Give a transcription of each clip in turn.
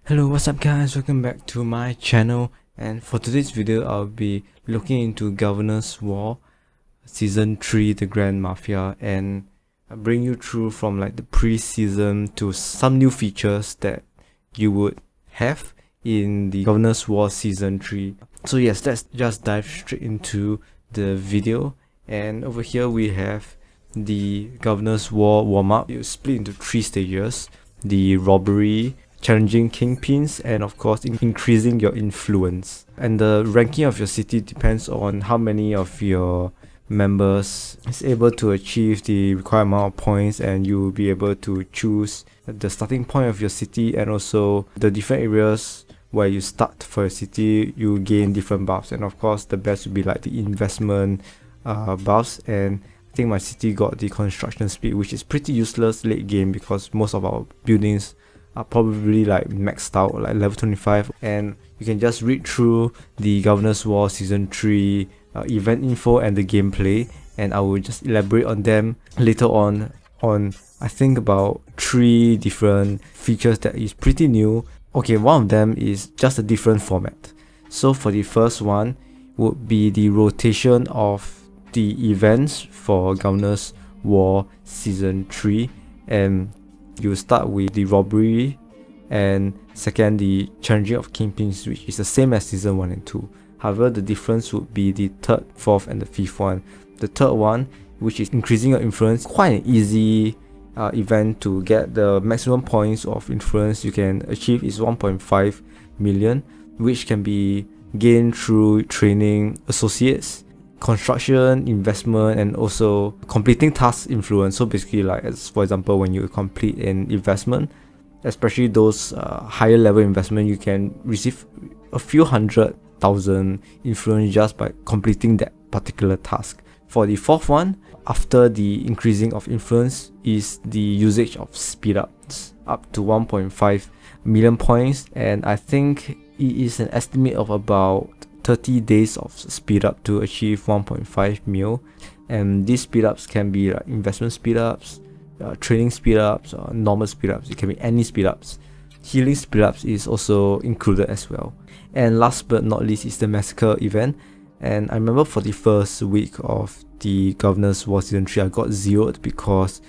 Hello, what's up guys, welcome back to my channel, and for today's video I'll be looking into Governor's War Season 3, the Grand Mafia, and I'll bring you through from like the pre-season to some new features that you would have in the Governor's War Season 3. So yes, let's just dive straight into the video. And over here we have the Governor's War warm-up. You split into 3 stages: the robbery, challenging kingpins, and of course increasing your influence. And the ranking of your city depends on how many of your members is able to achieve the required amount of points, and you will be able to choose the starting point of your city, and also the different areas where you start for your city. You gain different buffs, and of course the best would be like the investment buffs. And I think my city got the construction speed, which is pretty useless late game because most of our buildings are probably like maxed out, like level 25. And you can just read through the Governor's War Season 3 event info and the gameplay, and I will just elaborate on them later on I think about 3 different features that is pretty new. Okay, one of them is just a different format. So for the first one would be the rotation of the events for Governor's War Season 3, and you start with the robbery, and second the challenging of kingpins, which is the same as season 1 and 2. However, the difference would be the third, fourth, and the fifth one. The third one, which is increasing your influence, quite an easy event to get. The maximum points of influence you can achieve is 1.5 million, which can be gained through training associates, construction, investment, and also completing task influence. So basically, like, as for example, when you complete an investment, especially those higher level investment, you can receive a few 100,000 influence just by completing that particular task. For the fourth one, after the increasing of influence, is the usage of speed ups up to 1.5 million points, and I think it is an estimate of about 30 days of speed up to achieve 1.5 mil. And these speed ups can be like investment speed ups, training speed ups, or normal speed ups. It can be any speed ups. Healing speed ups is also included as well. And last but not least is the massacre event. And I remember for the first week of the Governor's War Season 3, I got zeroed because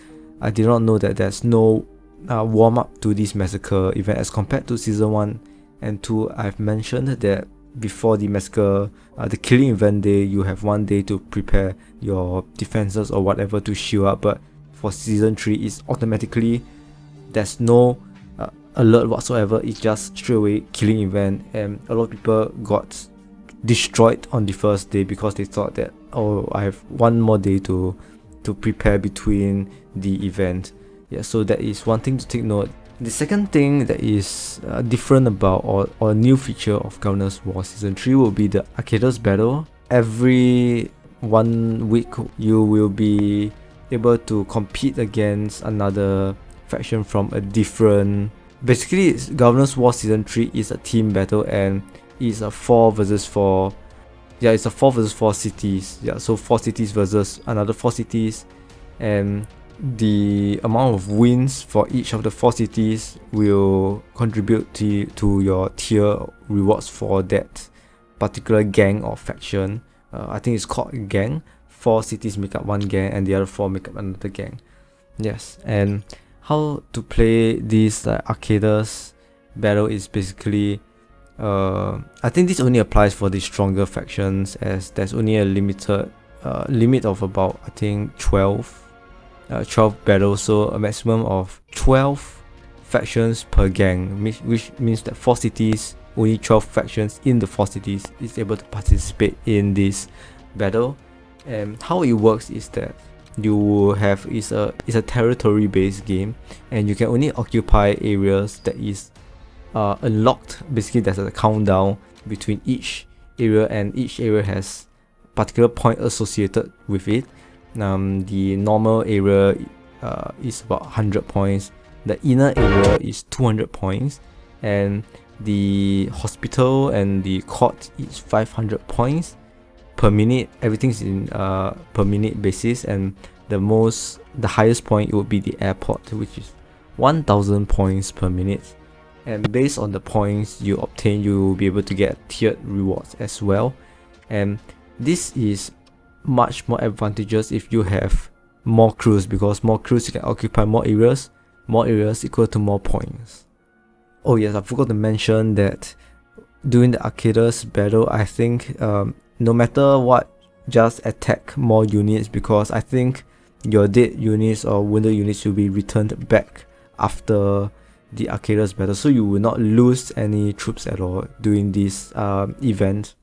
I did not know that there's no warm up to this massacre event as compared to season 1 and 2. I've mentioned that before the massacre, the killing event day, you have 1 day to prepare your defenses or whatever to shield up. But for season 3, it's automatically, there's no alert whatsoever. It's just straight away killing event, and a lot of people got destroyed on the first day because they thought that, oh, I have 1 more day to prepare between the event. Yeah, so that is one thing to take note. The second thing that is different about or a new feature of Governor's War Season 3 will be the Arcatas Battle. Every 1 week you will be able to compete against another faction from a different... Basically, Governor's War Season 3 is a team battle, and it's a 4 versus 4. Yeah, it's a 4 versus 4 cities. Yeah, so 4 cities versus another 4 cities, and the amount of wins for each of the 4 cities will contribute to your tier rewards for that particular gang or faction. I think it's called a gang. 4 cities make up 1 gang, and the other 4 make up another gang. Yes, and how to play this Arcadas Battle is basically, I think this only applies for the stronger factions, as there's only a limited limit of about, I think, 12 battles, so a maximum of 12 factions per gang, which means that 4 cities, only 12 factions in the 4 cities is able to participate in this battle. And how it works is that you have is a territory based game, and you can only occupy areas that is unlocked. Basically, there's a countdown between each area, and each area has particular point associated with it. The normal area is about 100 points, the inner area is 200 points, and the hospital and the court is 500 points per minute. Everything's in per minute basis, and the highest point would be the airport, which is 1000 points per minute. and based on the points you obtain, you will be able to get tiered rewards as well. And this is much more advantageous if you have more crews, because more crews you can occupy more areas equal to more points. Oh yes, I forgot to mention that during the Arcatas battle, I think no matter what, just attack more units, because I think your dead units or wounded units will be returned back after the Arcatas battle, so you will not lose any troops at all during this event.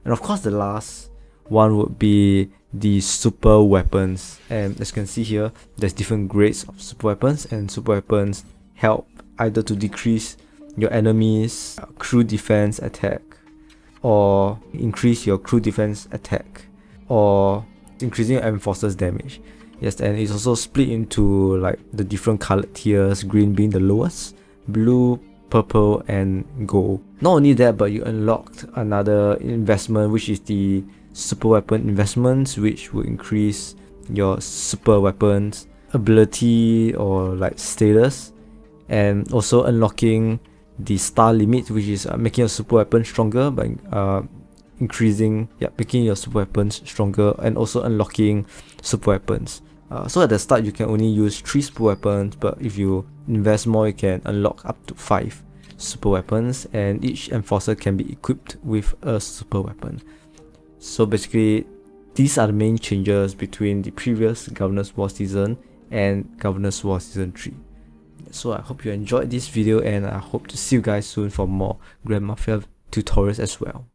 And of course the last one would be the super weapons, and as you can see here, there's different grades of super weapons, and super weapons help either to decrease your enemy's crew defense attack, or increase your crew defense attack, or increasing your enforcer's damage. Yes, and it's also split into like the different colored tiers, green being the lowest, blue, purple, and gold. Not only that, but you unlocked another investment, which is the super weapon investments, which will increase your super weapons ability or like status, and also unlocking the star limit, which is making your super weapon stronger by making your super weapons stronger, and also unlocking super weapons. So at the start you can only use 3 super weapons, but if you invest more you can unlock up to 5 super weapons, and each enforcer can be equipped with a super weapon. So basically these are the main changes between the previous Governor's War season and Governor's War season 3. So I hope you enjoyed this video, and I hope to see you guys soon for more Grand Mafia tutorials as well.